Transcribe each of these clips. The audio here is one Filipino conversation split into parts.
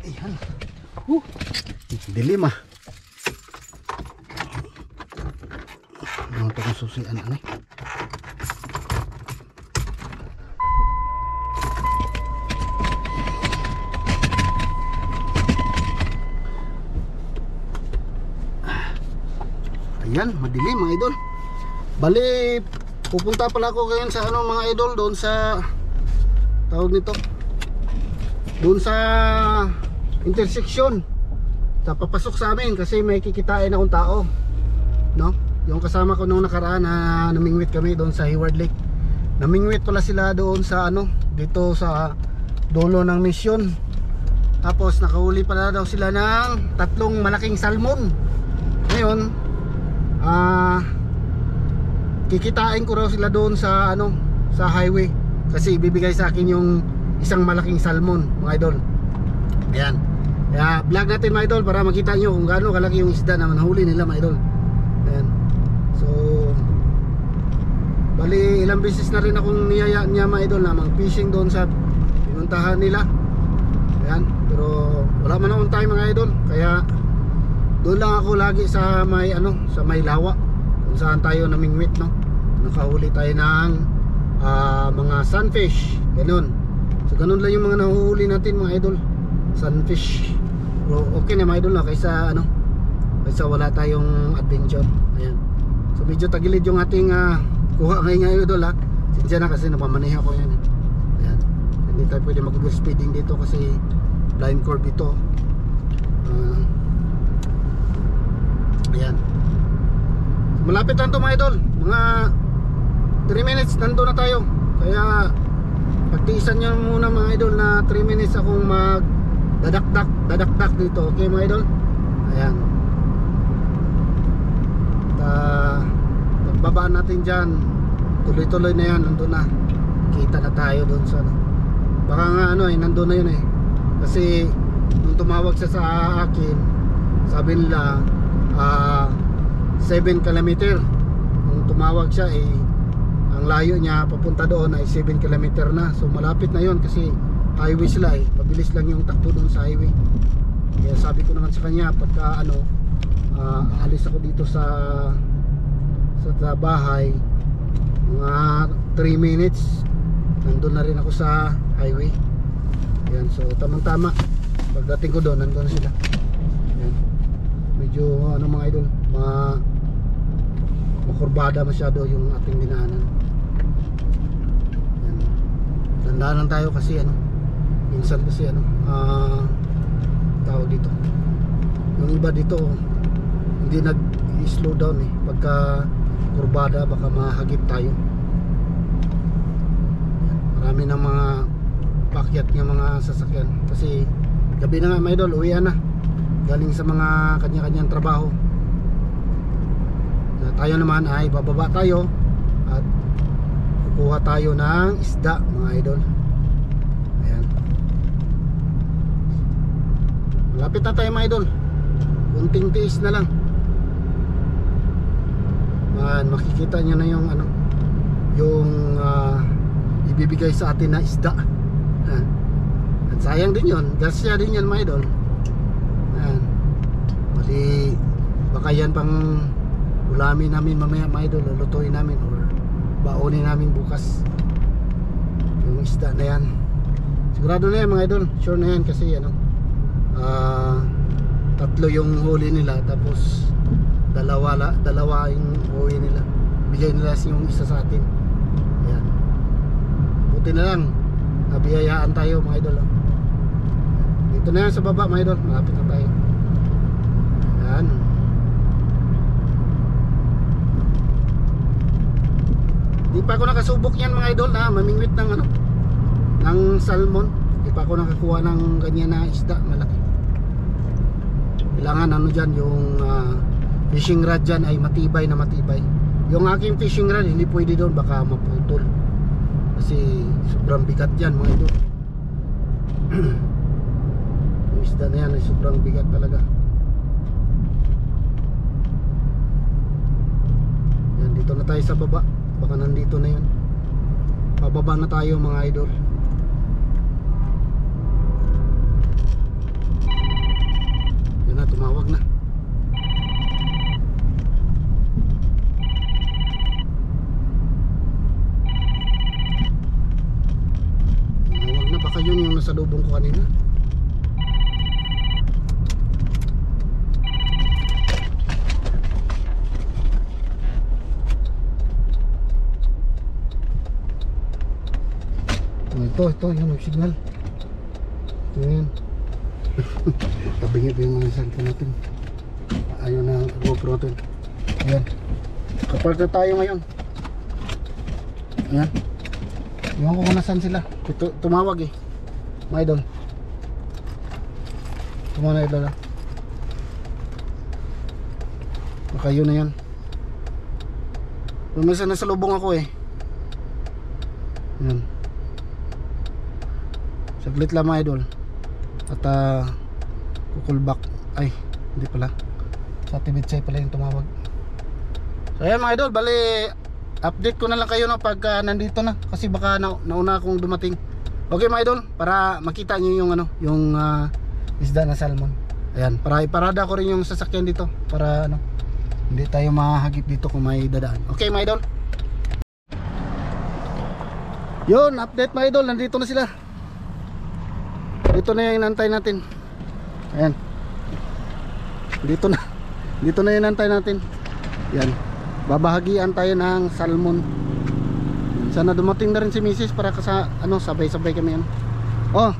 Ayan. Dilim ah. Ano ito kung susian ano eh. Ayan, madilim mga idol. Bali, pupunta pala ako ngayon sa ano mga idol, doon sa tawag nito, doon sa intersection sa papasok sa amin kasi may kikitain akong tao, no? Yung kasama ko nung nakaraan na namingwit kami doon sa Hayward Lake. Namingwit pala sila doon sa ano, dito sa dulo ng Mission. Tapos nakahuli pala daw sila ng 3 malaking salmon. Ngayon kikitain ko raw sila doon sa ano, sa highway kasi ibibigay sa akin yung isang malaking salmon mga idol. Ayan. Kaya vlog natin mga idol para makita nyo kung gaano kalaki yung isda na nahuli nila mga idol. Ayan. So bali ilang beses na rin akong niyaya niya mga idol na mag-fishing doon sa pinuntahan nila. Ayan. Pero wala man akong time mga idol. Kaya doon lang ako lagi sa may ano, sa may lawa kung saan tayo namingwit, no? Nakahuli tayo ng mga sunfish, ganun. So ganun lang yung mga nahuhuli natin mga idol, sunfish. So, okay na mga idol na kaysa ano, kaysa wala tayong adventure. Ayan. So medyo tagilid yung ating kuha ngayon idol ha. Sinsya na kasi napamanihan ko yan. Ayan. So, hindi tayo pwede mag-speeding dito kasi blind curve ito. Ayan. Malapit lang to mga idol. Mga 3 minutes nandun na tayo. Kaya pagtiisan nyo muna mga idol na 3 minutes akong dadakdak dito. Okay mga idol. Ayan. Pagbabaan natin dyan, tuloy-tuloy na yan. Nandun na. Kita na tayo doon sa ano. Baka nga ano eh, nandun na yun eh. Kasi nung tumawag siya sa akin, sabi nila 7 kilometer. Nung tumawag siya eh, ang layo niya papunta doon ay 7 kilometer na. So malapit na yon kasi highway sila eh. Mabilis lang yung takbo doon sa highway. Kaya sabi ko naman sa kanya pagka ano, aalis ako dito sa bahay, mga 3 minutes nandun na rin ako sa highway. Ayan, so tamang tama. Pagdating ko doon, nandun na sila. Ayan. Medyo ano mga idol, makurbada masyado yung ating dinaanan. Ayan. Tandaan lang tayo kasi ano, minsan kasi ano, tawag dito, yung iba dito hindi nag-slow down eh. Pagka kurbada baka mahagip tayo. Ayan. Marami ng mga pakyat ng mga sasakyan kasi gabi na nga mga idol, uwian na galing sa mga kanya-kanyang trabaho. Tayo naman ay bababa tayo at kukuha tayo ng isda mga idol. Ayan. Malapit na tayo mga idol. Kunting tiis na lang. Makikita nyo na yung ano, yung ibibigay sa atin na isda. At sayang din yun, gasya din yan mga idol. Ayan. Bali baka yan pang ulamin namin mamaya mga idol, lulutuin namin or baonin namin bukas yung isda na yan. Sigurado na yan mga idol, sure na yan kasi ano, 3 yung huli nila tapos dalawa yung huli nila, bigay nila yung isa sa atin. Ayan. Buti na lang nabiyayaan tayo mga idol. Dito na yan sa baba mga idol, malapit na tayo. Ayan. Di pa ako nakasubok yan mga idol na mamingwit ng ano, ng salmon. Di pa ako nakakuha ng ganyan na isda malaki. Kailangan ano dyan, yung fishing rod dyan ay matibay na matibay. Yung aking fishing rod hindi pwede doon, baka maputol kasi sobrang bigat yan mga idol. Yung isda na yan ay sobrang bigat talaga. Yan, dito na tayo sa baba. Baka nandito na yun. Pababa na tayo mga idol. baka yun yung nasa lubong ko kanina. Ito, yung mag-signal. Ito yun. Tabingit yung mga cellphone natin. Ayaw na ang GoPro natin. Ayan. Kapark na tayo ngayon. Ayan. Iwan ko kung nasan sila. Tumawag eh. Mga idol. Tumawag na idol, ha. Baka yun na yan. Minsan nasa lubong ako eh. Ayan. Saglit lang mga idol. At kukulbak. Ay, hindi pala. Sa Tibitsay pala yung tumawag. So ayan mga idol, bali update ko na lang kayo no, pag nandito na. Kasi baka nauna akong dumating. Okay mga idol, para makita nyo yung ano, yung isda na salmon. Ayan, para iparada ko rin yung sasakyan dito. Para ano, hindi tayo mahagip dito kung may dadaan. Okay mga idol. Yun, update mga idol, nandito na sila. Dito na yung inantay natin. Ayan. Dito na yung inantay natin. Yan. Babahagian tayo ng salmon. Sana dumating na rin si Mrs. para ano, sabay-sabay kami ano. Oh.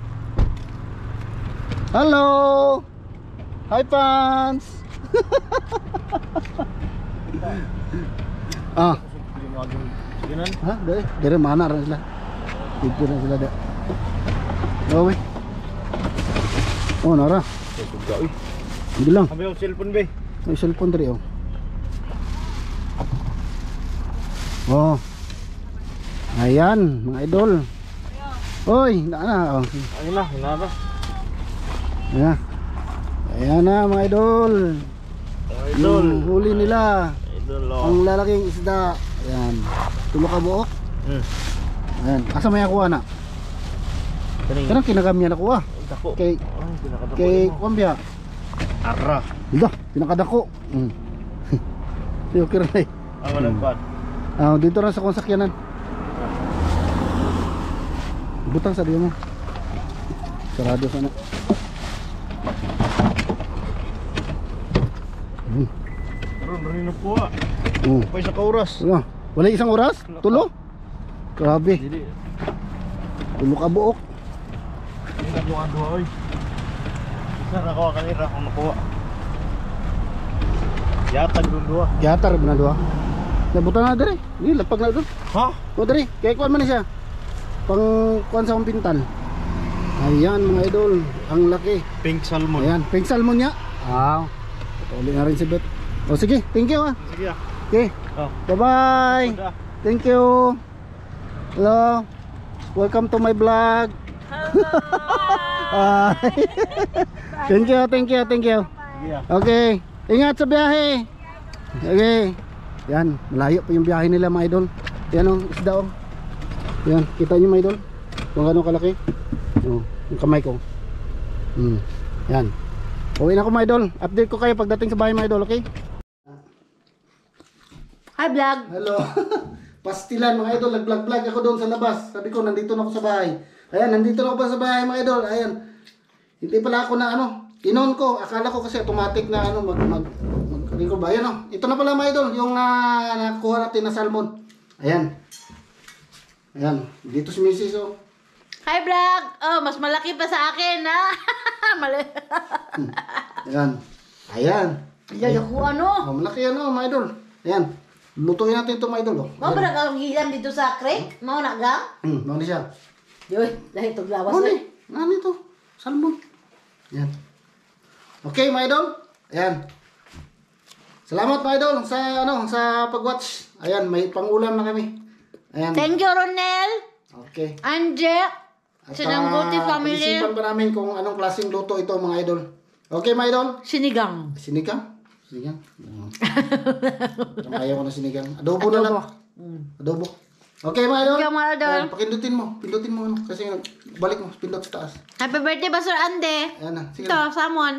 Hello. Hi fans. Ah. Ha? Dari mana rin sila? Dito na sila da. Oh, oh, nara. Hindi lang. Kami yung cellphone be. May cellphone dari oh. Oh. Ayan, mga idol. Oy, na. Oh. Ayun na, hinaba. Ayan. Ayan na mga idol. Idol. Yung huli nila. Idol oh. Ang lalaking isda. Ayan. Tulo ka buok. Ayan. Asa may nakuha na? Kanang kinagamya nakuha. Dako. Kay Kumbia. Ara. Ida, pinakadako. Okay rin. Ang nagpad. Dito na sa konsakyanan. Butang sa diyo mo. Sarado sana. Ron na po ah. Pa isa ka oras. Wala isang oras? Tulo? Grabe. Tulo ka buok. Hindi na buwan doon oy. Isa na ko kanira kung nakuha. Yatag doon doon. Yatar na doon. Nabutan na dere. Di lapag na doon. Ha? O dere, kaya kuan man siya. Pang kuan sa akong pintal. Ayan mga idol, ang laki. Pink salmon. Ayan, pink salmon niya. Uli na rin si Bet. O sige, thank you ah. Sige ah. Okay. Bye-bye. Thank you. Hello. Welcome to my vlog. Hello. Thank you. Sige ah. Okay. Ingat sa biyahe. Okay. Yan, malayo pa yung biyahe nila mga idol. Yan oh, isda oh. Yan, kita niyo mga idol. Kung gano'ng kalaki. Oh, yung kamay ko. Yan. Uwi na ako mga idol. Update ko kayo pagdating sa bahay mga idol, okay? Hi vlog. Hello. Pastilan mga idol, nag-vlog ako doon sa labas. Sabi ko nandito na ako sa bahay. Ayan, nandito na ako pa sa bahay mga idol. Ayan. Hindi pala ako na ano, inon ko. Akala ko kasi automatic na ano mag-record ba. Ayan oh. Ito na pala mga idol, yung nakuha natin na salmon. Ayan. Ayan, dito si Mrs. oh. Hi vlog. Oh, mas malaki pa sa akin ha. Mali. Ayan. Ayan. Ayan ako ano. Oh, malaki yan oh mga idol. Ayan. Lutuin natin ito mga idol oh. Mau ba nag-ilam dito sa creek? Mau na ga? Ano siya? Yoy, dahil ito lawas Ano na. Ano ito? Salmon. Ayan. Okay mga idol. Ayan. Salamat mga idol sa pag-watch. Ayan, may pangulam na kami. Ayan. Thank you Ronel. Okay. Anje. Sinangguti family. Isipan pa namin kung anong klaseng luto ito mga idol. Okay mga idol? Sinigang. Sinigang? Sinigang? Ayaw ko na sinigang. Adobo na lang. Adobo. Okay mga idol? Thank you mga idol. Ayan, pakindutin mo. Pindutin mo ano. Kasi balik mo. Pindot sa taas. Happy birthday Basur Ande. Ayan na. Sige Ito, na. salmon.